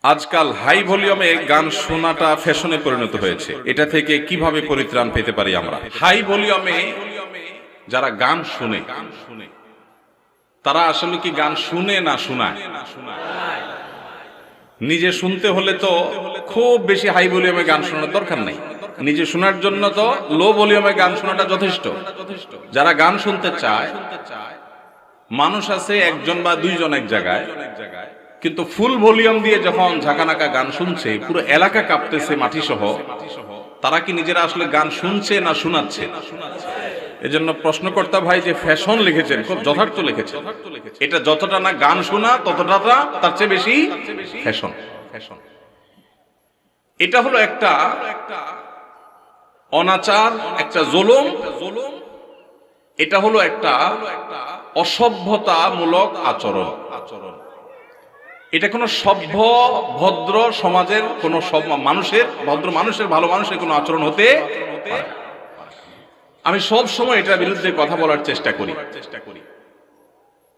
আজকাল হাই ভলিউমে গান শোনাটা ফ্যাশনে পরিণত হয়েছে। এটা থেকে কিভাবে পরিত্রাণ পেতে পারি আমরা? হাই ভলিউমে যারা গান শুনে তারা আসলে কি গান শুনে না শোনায়? নিজে শুনতে হলে তো খুব বেশি হাই ভলিউমে গান শোনার দরকার নেই। নিজে শোনার জন্য তো লো ভলিউমে গান শোনাটা যথেষ্ট। যারা গান শুনতে চায়, মানুষ আছে একজন বা দুইজন এক জায়গায়, কিন্তু ফুল ভলিউম দিয়ে যখন ঝাঁকানাকা গান শুনছে, পুরো এলাকা কাঁপতেছে মাটি সহ, তারা কি নিজেরা আসলে গান শুনছে না শোনাচ্ছে? এজন্য প্রশ্নকর্তা ভাই যে ফ্যাশন লিখেছেন, খুব যথার্থ লিখেছেন। এটা যতটা না গান শোনা, ততটা তার চেয়ে বেশি ফ্যাশন। এটা হলো একটা অনাচার, একটা জুলুম, এটা হলো একটা অসভ্যতামূলক আচরণ। এটা কোনো সভ্য ভদ্র সমাজের কোন মানুষের, ভদ্র মানুষের, ভালো মানুষের কোনো আচরণ হতে পারে। আমি সব সময় এটার বিরুদ্ধে কথা বলার চেষ্টা করি।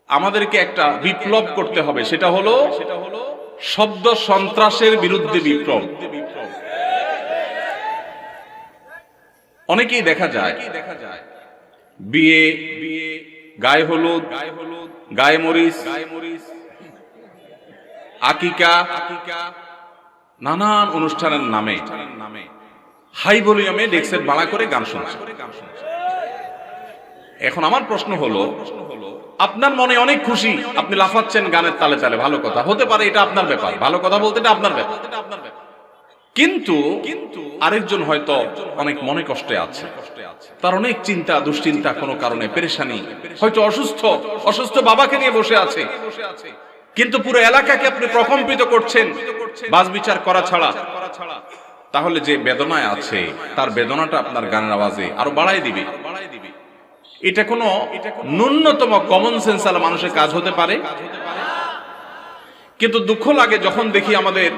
আমাদেরকে একটা বিপ্লব করতে হবে, সেটা হলো শব্দ সন্ত্রাসের বিরুদ্ধে বিপ্লব। অনেকেই দেখা যায় বিয়ে, গায়ে হলুদ, গায়ে মরিচ, আকিকা, নানান অনুষ্ঠানের নামে হাই ভলিউমে ডেক্সেট ভাড়া করে গান শুনছে। এখন আমার প্রশ্ন হলো, আপনার মনে অনেক খুশি, আপনি লাফাচ্ছেন গানের তালে তালে, ভালো কথা, হতে পারে, এটা আপনার ব্যাপার, ভালো কথা বলতে এটা আপনার ব্যাপার। কিন্তু আরেকজন হয়তো অনেক মনে কষ্টে আছে, তার অনেক চিন্তা দুশ্চিন্তা, কোনো কারণে পেরেশানি, হয়তো অসুস্থ বাবাকে নিয়ে বসে আছে, কিন্তু পুরো এলাকাকে আপনি প্রকম্পিত করছেন বাজ বিচার করা ছাড়া। তাহলে যে বেদনায় আছে, তার বেদনাটা আপনার গানের আওয়াজে আরো বাড়াই দিবে। এটা কোনো ন্যূনতম কমন সেন্স আলা মানুষের কাজ হতে পারে? কিন্তু দুঃখ লাগে যখন দেখি আমাদের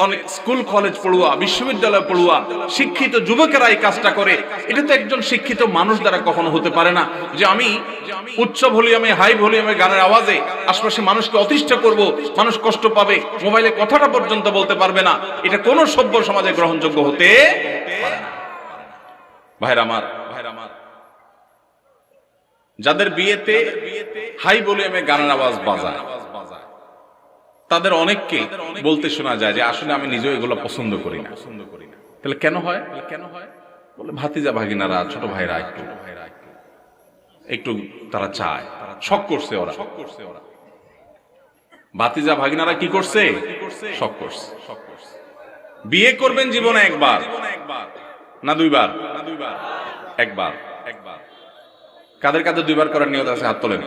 অনেক স্কুল কলেজ পড়ুয়া, বিশ্ববিদ্যালয় পড়ুয়া, শিক্ষিত যুবকেরা এই কাজটা করে। এটা তো একজন শিক্ষিত মানুষ দ্বারা কখনো হতে পারে না, যে আমি উচ্চ ভলিউমে, হাই ভলিউমে গানের আওয়াজে আশপাশে মানুষকে অতিষ্ঠ করব, মানুষ কষ্ট পাবে, মোবাইলে কথাটা পর্যন্ত বলতে পারবে না। এটা কোন সভ্য সমাজে গ্রহণযোগ্য হতে পারে না। ভাইরা আমার, যাদের বিয়েতে হাই ভলিউমে গানের আওয়াজ বাজায়, তাদের অনেককে বলতে শোনা যায় যে আসলে আমি নিজেও এগুলো পছন্দ করি না। তাহলে কেন হয়? বলে ভাতিজা ভাগিনারা, ছোট ভাইরা একটু তারা চায়, শখ করছে ওরা। ভাতিজা ভাগিনারা কি করছে? শখ করছে। বিয়ে করবেন জীবনে একবার না দুইবার? একবার। কাদের কাদের দুইবার করার নিয়ত আছে? হাত তোলেন।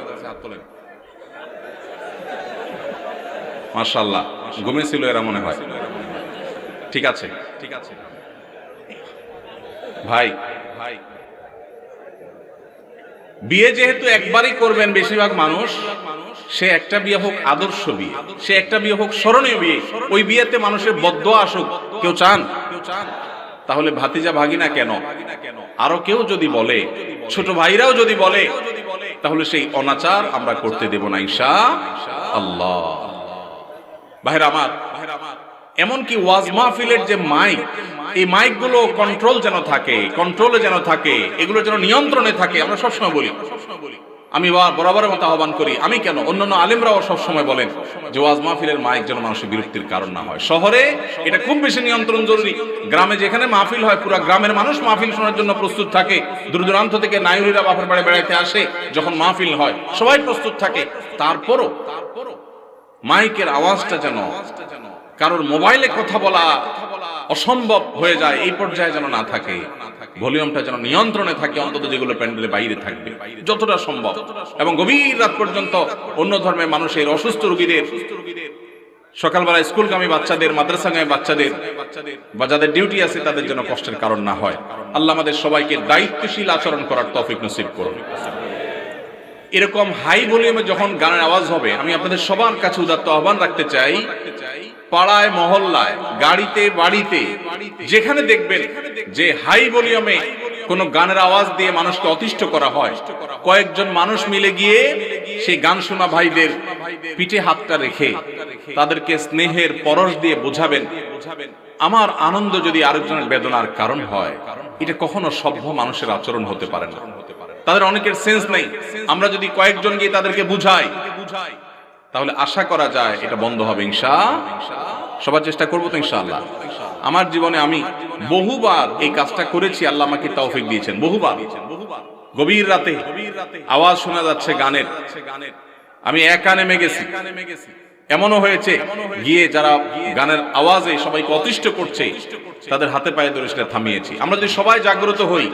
মাশাআল্লাহ, ঘুমেছিল এরা মনে হয়। ঠিক আছে ভাই, বিয়ে যেহেতু একবারই করবেন বেশিরভাগ মানুষ, সে একটা বিয়ে হোক আদর্শ বিয়ে, সে একটা বিয়ে হোক স্মরণীয় বিয়ে, ওই বিয়েতে মানুষের বদদোয়া আসুক, কেউ চান? তাহলে ভাতিজা ভাগিনা কেন? আরো কেউ যদি বলে, ছোট ভাইরাও যদি বলে, তাহলে সেই অনাচার আমরা করতে দেব না ইনশাআল্লাহ। ভাইরা আমার, এমনকি ওয়াজ মাহফিলের যে মাইক, এই মাইক গুলো কন্ট্রোলে যেন থাকে, এগুলো যেন নিয়ন্ত্রণে থাকে। আমরা সবসময় বলি, আমি বরাবরের মতো আহ্বান করি, আমি কেন, অন্যান্য আলেমরাও সবসময় বলেন যে ওয়াজ মাহফিলের মাইক যেন মানুষের বিরক্তির কারণ না হয়। শহরে এটা খুব বেশি নিয়ন্ত্রণ জরুরি। গ্রামে যেখানে মাহফিল হয়, পুরো গ্রামের মানুষ মাহফিল শোনার জন্য প্রস্তুত থাকে। দূর দূরান্ত থেকে নায়ুরীরা বাপের বাড়ি বেড়াইতে আসে, যখন মাহফিল হয় সবাই প্রস্তুত থাকে। তারপরও মাইকের আওয়াজটা যেন কারোর মোবাইলে কথা বলা অসম্ভব হয়ে যায়, এই পর্যায়ে যেন না থাকে। ভলিউমটা যেন নিয়ন্ত্রণে থাকে, অন্তত যেগুলো প্যান্ডেলের বাইরে থাকবে যতটা সম্ভব। এবং গভীর রাত পর্যন্ত অন্য ধর্মের মানুষের, অসুস্থ রোগীদের, সকালবেলা স্কুলগামী বাচ্চাদের, মাদ্রাসাগামী বাচ্চাদের বা যাদের ডিউটি আছে, তাদের জন্য কষ্টের কারণ না হয়। আল্লাহ আমাদের সবাইকে দায়িত্বশীল আচরণ করার তৌফিক নসিব করুন। এরকম হাই ভলিউমে যখন গানের আওয়াজ হবে, আমি আপনাদের সবার কাছে উদাত্ত আহ্বান রাখতে চাই, পাড়ায় মহল্লায়, গাড়িতে, বাড়িতে, যেখানে দেখবেন যে হাই ভলিউমে কোন গানের আওয়াজ দিয়ে মানুষকে অতিষ্ঠ করা হয়, কয়েকজন মানুষ মিলে গিয়ে সেই গান শোনা ভাইদের পিঠে হাতটা রেখে তাদেরকে স্নেহের পরশ দিয়ে বোঝাবেন, আমার আনন্দ যদি আরেকজনের বেদনার কারণ হয়, এটা কখনো সভ্য মানুষের আচরণ হতে পারে না। তাদের অনেকের সেন্স নেই। আমরা যদি কয়েকজন গিয়ে তাদেরকে বুঝাই, তাহলে আশা করা যায় এটা বন্ধ হবে ইনশাআল্লাহ। সবার চেষ্টা করবো তো ইনশাআল্লাহ। আমার জীবনে আমি বহুবার এই কাজটা করেছি, আল্লাহ আমাকে তৌফিক দিয়েছেন। বহুবার গভীর রাতে আওয়াজ শোনা যাচ্ছে গানের, আমি একা নেমে গেছি। এমনও হয়েছে গিয়ে যারা গানের আওয়াজে সবাইকে অতিষ্ঠ করছে তাদের হাতে পায়ে ধরে সেটা থামিয়েছি। আমরা যদি সবাই জাগ্রত হই,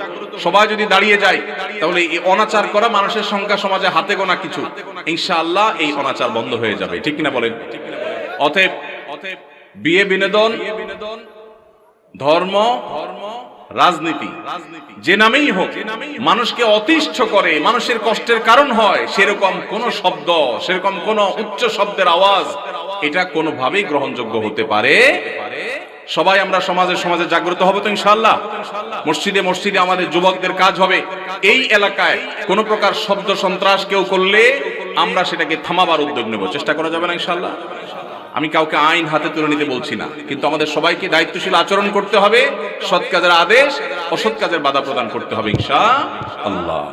সবাই যদি দাঁড়িয়ে যাই, তাহলে এই অনাচার করা মানুষের সংখ্যা সমাজে হাতে গোনা কিছু, ইনশাআল্লাহ এই অনাচার বন্ধ হয়ে যাবে। ঠিক কিনা বলেন? অতএব বিয়ে বিনোদন, ধর্ম, রাজনীতি যে নামেই হোক, মানুষকে অতিষ্ঠ করে, মানুষের কষ্টের কারণ হয়, সেরকম কোন শব্দ, সেরকম কোন উচ্চ শব্দের আওয়াজ এটা কোনোভাবেই গ্রহণযোগ্য হতে পারে। সবাই আমরা সমাজে জাগ্রত হব তো ইনশাআল্লাহ। মসজিদে মসজিদে আমাদের যুবকদের কাজ হবে এই এলাকায় কোন প্রকার শব্দ সন্ত্রাস কেউ করলে আমরা সেটাকে থামাবার উদ্যোগ নেব। চেষ্টা করা যাবে না ইনশাআল্লাহ। আমি কাউকে আইন হাতে তুলে নিতে বলছি না, কিন্তু আমাদের সবাইকে দায়িত্বশীল আচরণ করতে হবে, সৎ কাজের আদেশ, অসৎ কাজের বাধা প্রদান করতে হবে ইনশাআল্লাহ।